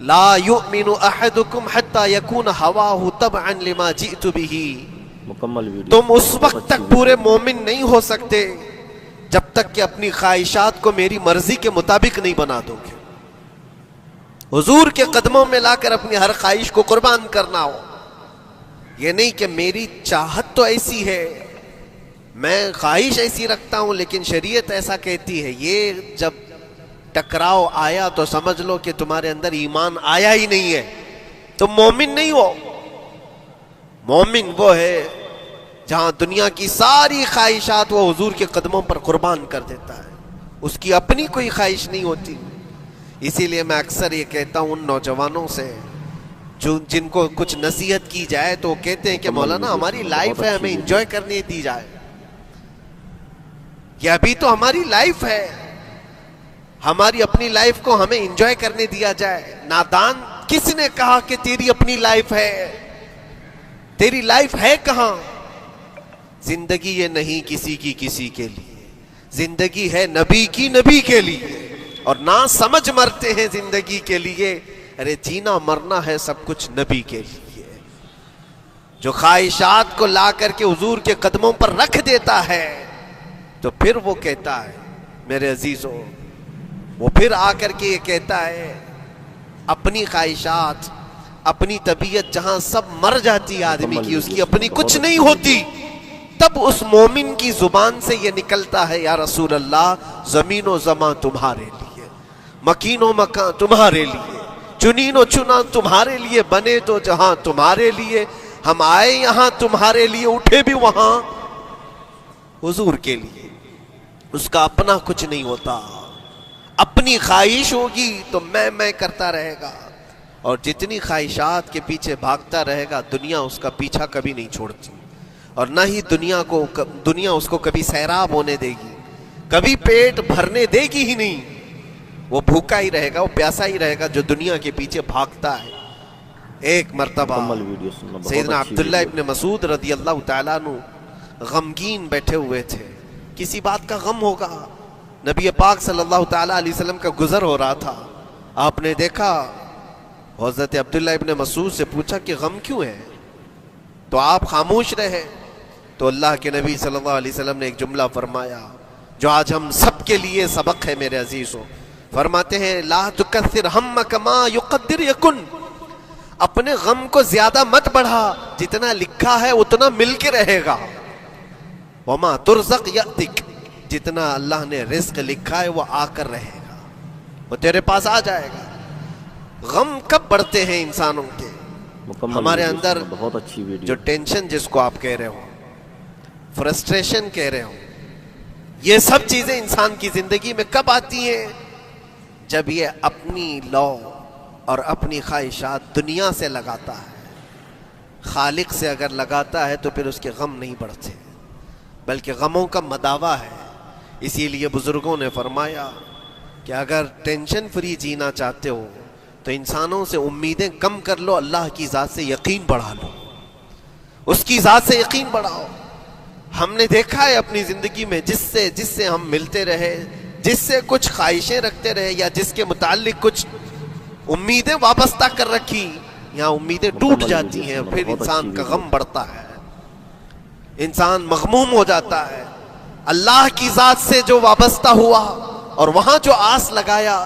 لا یؤمن احدکم حتی یکون ہواہ تبعا لما جئت بہ. مکمل ویڈیو. تم اس وقت تک پورے مومن نہیں ہو سکتے جب تک کہ اپنی خواہشات کو میری مرضی کے مطابق نہیں بنا دو گے. حضور کے قدموں میں لا کر اپنی ہر خواہش کو قربان کرنا ہو. یہ نہیں کہ میری چاہت تو ایسی ہے، میں خواہش ایسی رکھتا ہوں لیکن شریعت ایسا کہتی ہے. یہ جب ٹکراؤ آیا تو سمجھ لو کہ تمہارے اندر ایمان آیا ہی نہیں ہے، تم مومن نہیں ہو. مومن وہ ہے جہاں دنیا کی ساری خواہشات وہ حضور کے قدموں پر قربان کر دیتا ہے، اس کی اپنی کوئی خواہش نہیں ہوتی. اسی لیے میں اکثر یہ کہتا ہوں ان نوجوانوں سے جن کو کچھ نصیحت کی جائے تو وہ کہتے ہیں کہ مولانا ہماری لائف ہے، ہمیں انجوائے کرنے دی جائے. یہ ابھی تو ہماری لائف ہے، ہماری اپنی لائف کو ہمیں انجوائے کرنے دیا جائے. نادان کس نے کہا کہ تیری اپنی لائف ہے؟ تیری لائف ہے کہاں؟ زندگی یہ نہیں کسی کی کسی کے لیے، زندگی ہے نبی کی نبی کے لیے. اور نہ سمجھ مرتے ہیں زندگی کے لیے، ارے جینا مرنا ہے سب کچھ نبی کے لیے. جو خواہشات کو لا کر کے حضور کے قدموں پر رکھ دیتا ہے تو پھر وہ کہتا ہے میرے عزیزوں، وہ پھر آ کر کے یہ کہتا ہے اپنی خواہشات، اپنی طبیعت جہاں سب مر جاتی ہے آدمی کی، اس کی اپنی کچھ نہیں ہوتی، تب اس مومن کی زبان سے یہ نکلتا ہے یا رسول اللہ زمین و زمان تمہارے لیے، مکین و مکان تمہارے لیے، چنین و چنا تمہارے لیے، بنے تو جہاں تمہارے لیے، ہم آئے یہاں تمہارے لیے، اٹھے بھی وہاں حضور کے لیے. اس کا اپنا کچھ نہیں ہوتا. اپنی خواہش ہوگی تو میں کرتا رہے گا، اور جتنی خواہشات کے پیچھے بھاگتا رہے گا دنیا اس کا پیچھا کبھی نہیں چھوڑتی، اور نہ ہی دنیا اس کو کبھی سیراب ہونے دے گی، کبھی پیٹ بھرنے دے گی ہی نہیں. وہ بھوکا ہی رہے گا، وہ پیاسا ہی رہے گا جو دنیا کے پیچھے بھاگتا ہے. ایک مرتبہ سیدنا عبداللہ ابن مسعود رضی اللہ تعالیٰ عنہ غمگین بیٹھے ہوئے تھے، کسی بات کا غم ہوگا. نبی پاک صلی اللہ تعالیٰ علیہ وسلم کا گزر ہو رہا تھا، آپ نے دیکھا، حضرت عبداللہ ابن مسعود سے پوچھا کہ غم کیوں ہے؟ تو آپ خاموش رہے. تو اللہ کے نبی صلی اللہ علیہ وسلم نے ایک جملہ فرمایا جو آج ہم سب کے لیے سبق ہے میرے عزیزوں. فرماتے ہیں لا تکثر ہمک ما یقدر یکن، اپنے غم کو زیادہ مت بڑھا، جتنا لکھا ہے اتنا مل کے رہے گا. وما ترزق یأتک، جتنا اللہ نے رزق لکھا ہے وہ آ کر رہے گا، وہ تیرے پاس آ جائے گا. غم کب بڑھتے ہیں انسانوں کے؟ ہمارے اندر بہت اچھی ویڈیو. جو ٹینشن جس کو آپ کہہ رہے ہو، فرسٹریشن کہہ رہے ہو، یہ سب چیزیں انسان کی زندگی میں کب آتی ہیں؟ جب یہ اپنی لو اور اپنی خواہشات دنیا سے لگاتا ہے. خالق سے اگر لگاتا ہے تو پھر اس کے غم نہیں بڑھتے، بلکہ غموں کا مداوا ہے. اسی لیے بزرگوں نے فرمایا کہ اگر ٹینشن فری جینا چاہتے ہو تو انسانوں سے امیدیں کم کر لو، اللہ کی ذات سے یقین بڑھا لو، اس کی ذات سے یقین بڑھاؤ. ہم نے دیکھا ہے اپنی زندگی میں جس سے ہم ملتے رہے، جس سے کچھ خواہشیں رکھتے رہے، یا جس کے متعلق کچھ امیدیں وابستہ کر رکھی، یہاں امیدیں ٹوٹ جاتی ہیں، پھر انسان کا غم بڑھتا ہے، انسان مغموم ہو جاتا ہے. اللہ کی ذات سے جو وابستہ ہوا اور وہاں جو آس لگایا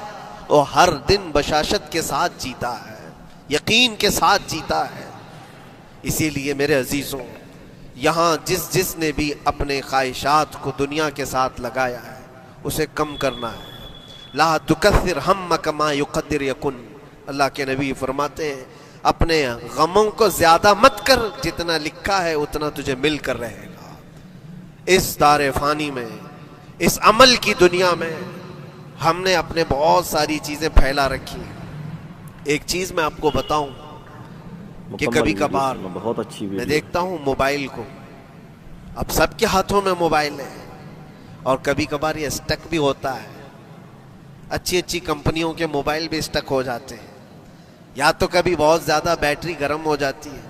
وہ ہر دن بشاشت کے ساتھ جیتا ہے، یقین کے ساتھ جیتا ہے. اسی لیے میرے عزیزوں، یہاں جس نے بھی اپنے خواہشات کو دنیا کے ساتھ لگایا ہے اسے کم کرنا ہے. لا تکثر ہمک ما یقدر یکن، اللہ کے نبی فرماتے ہیں اپنے غموں کو زیادہ مت کر، جتنا لکھا ہے اتنا تجھے مل کر رہے گا. اس دار فانی میں، اس عمل کی دنیا میں ہم نے اپنے بہت ساری چیزیں پھیلا رکھی ہیں. ایک چیز میں آپ کو بتاؤں کہ کبھی کبھار بہت اچھی میں دیکھتا ہوں موبائل کو، اب سب کے ہاتھوں میں موبائل ہے، اور کبھی کبھار یہ اسٹک بھی ہوتا ہے. اچھی کمپنیوں کے موبائل بھی اسٹک ہو جاتے ہیں، یا تو کبھی بہت زیادہ بیٹری گرم ہو جاتی ہے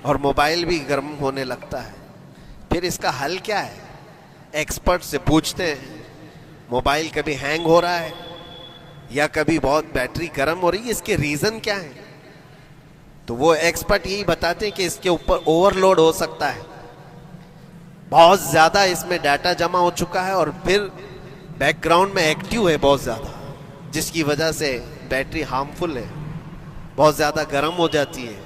اور موبائل بھی گرم ہونے لگتا ہے. پھر اس کا حل کیا ہے؟ ایکسپرٹ سے پوچھتے ہیں موبائل کبھی ہینگ ہو رہا ہے، یا کبھی بہت بیٹری گرم ہو رہی ہے, اس کے ریزن کیا ہے؟ تو وہ ایکسپرٹ یہی بتاتے ہیں کہ اس کے اوپر اوور لوڈ ہو سکتا ہے, بہت زیادہ اس میں ڈیٹا جمع ہو چکا ہے اور پھر بیک گراؤنڈ میں ایکٹیو ہے بہت زیادہ, جس کی وجہ سے بیٹری ہارمفل ہے, بہت زیادہ گرم ہو جاتی ہے.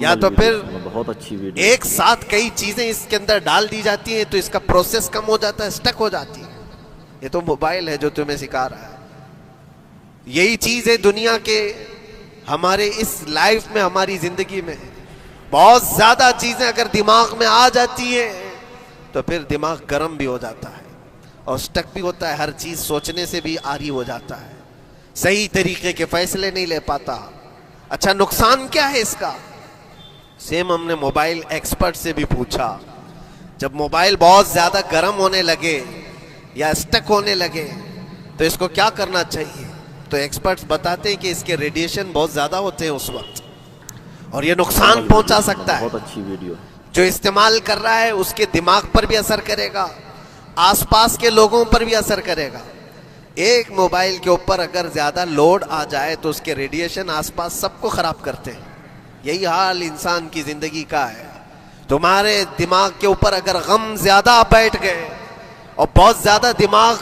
یا تو پھر بہت اچھی ویڈیو, ایک ساتھ کئی چیزیں اس کے اندر ڈال دی جاتی ہیں تو اس کا پروسیس کم ہو جاتا ہے, سٹک ہو جاتی ہے. یہ تو موبائل ہے جو تمہیں سکھا رہا ہے. یہی چیز ہے دنیا کے ہمارے اس لائف میں, ہماری زندگی میں بہت زیادہ چیزیں اگر دماغ میں آ جاتی ہیں تو پھر دماغ گرم بھی ہو جاتا ہے اور سٹک بھی ہوتا ہے, ہر چیز سوچنے سے بھی عاری ہو جاتا ہے, صحیح طریقے کے فیصلے نہیں لے پاتا. اچھا نقصان کیا ہے اس کا؟ سیم ہم نے موبائل ایکسپرٹ سے بھی پوچھا, جب موبائل بہت زیادہ گرم ہونے لگے یا سٹک ہونے لگے تو اس کو کیا کرنا چاہیے؟ تو ایکسپرٹس بتاتے ہیں کہ اس کے ریڈیشن بہت زیادہ ہوتے ہیں اس وقت اور یہ نقصان پہنچا سکتا ہے. بہت اچھی ویڈیو. جو استعمال کر رہا ہے اس کے دماغ پر بھی اثر کرے گا, آس پاس کے لوگوں پر بھی اثر کرے گا. ایک موبائل کے اوپر اگر زیادہ لوڈ آ جائے تو اس کے ریڈیشن آس پاس سب کو خراب کرتے ہیں. یہی حال انسان کی زندگی کا ہے. تمہارے دماغ کے اوپر اگر غم زیادہ بیٹھ گئے اور بہت زیادہ دماغ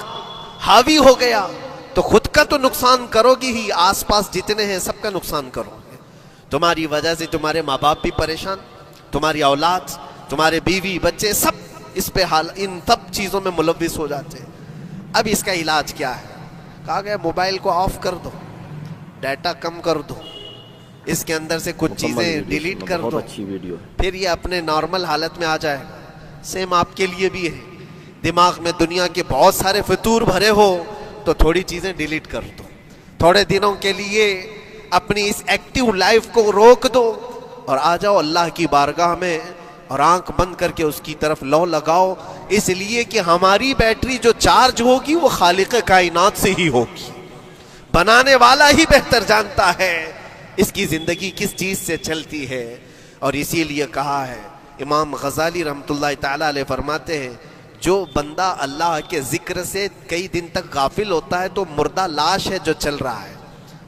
حاوی ہو گیا تو خود کا تو نقصان کرو گی ہی, آس پاس جتنے ہیں سب کا نقصان کرو گے. تمہاری وجہ سے تمہارے ماں باپ بھی پریشان, تمہاری اولاد, تمہارے بیوی بچے سب اس پہ ان سب چیزوں میں ملوث ہو جاتے ہیں. اب اس کا علاج کیا ہے؟ کہا گیا موبائل کو آف کر دو, ڈیٹا کم کر دو, اس کے اندر سے کچھ چیزیں ڈیلیٹ کر دو, اچھی ویڈیو. پھر یہ اپنے نارمل حالت میں آ جائے گا. سیم آپ کے لیے بھی ہے, دماغ میں دنیا کے بہت سارے فطور بھرے ہو تو تھوڑی چیزیں ڈیلیٹ کر دو, تھوڑے دنوں کے لیے اپنی اس ایکٹیو لائف کو روک دو اور آ جاؤ اللہ کی بارگاہ میں اور آنکھ بند کر کے اس کی طرف لو لگاؤ, اس لیے کہ ہماری بیٹری جو چارج ہوگی وہ خالق کائنات سے ہی ہوگی. بنانے والا ہی بہتر جانتا ہے اس کی زندگی کس چیز سے چلتی ہے. اور اسی لیے کہا ہے, امام غزالی رحمۃ اللہ تعالی علیہ فرماتے ہیں, جو بندہ اللہ کے ذکر سے کئی دن تک غافل ہوتا ہے تو مردہ لاش ہے جو چل رہا ہے,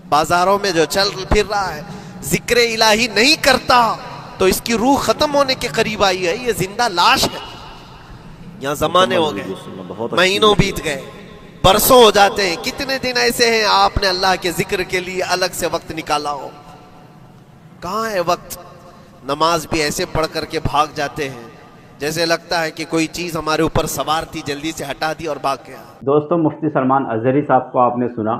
بازاروں میں جو چل پھر رہا ہے, ذکر الہی نہیں کرتا تو اس کی روح ختم ہونے کے قریب آئی ہے, یہ زندہ لاش ہے. یہاں زمانے ہو گئے, مہینوں بیت گئے, برسوں ہو جاتے ہیں, کتنے دن ایسے ہیں آپ نے اللہ کے ذکر کے لیے الگ سے وقت نکالا ہو؟ کہاں ہے وقت؟ نماز بھی ایسے پڑھ کر کے بھاگ جاتے ہیں جیسے لگتا ہے کہ کوئی چیز ہمارے اوپر سوار تھی, جلدی سے ہٹا دی اور بھاگ گیا. دوستوں مفتی سلمان اظہری صاحب کو آپ نے سنا,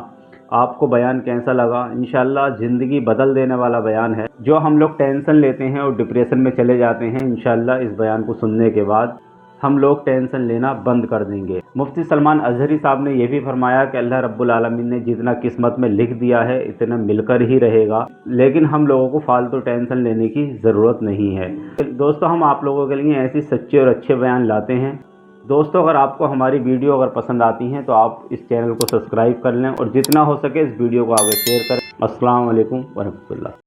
آپ کو بیان کیسا لگا؟ انشاءاللہ زندگی بدل دینے والا بیان ہے. جو ہم لوگ ٹینشن لیتے ہیں اور ڈپریشن میں چلے جاتے ہیں, انشاءاللہ اس بیان کو سننے کے بعد ہم لوگ ٹینشن لینا بند کر دیں گے. مفتی سلمان اظہری صاحب نے یہ بھی فرمایا کہ اللہ رب العالمین نے جتنا قسمت میں لکھ دیا ہے اتنا مل کر ہی رہے گا, لیکن ہم لوگوں کو فالتو ٹینشن لینے کی ضرورت نہیں ہے. دوستوں ہم آپ لوگوں کے لیے ایسی سچے اور اچھے بیان لاتے ہیں. دوستوں اگر آپ کو ہماری ویڈیو اگر پسند آتی ہیں تو آپ اس چینل کو سبسکرائب کر لیں اور جتنا ہو سکے اس ویڈیو کو آگے شیئر کریں. السلام علیکم ورحمۃ اللہ.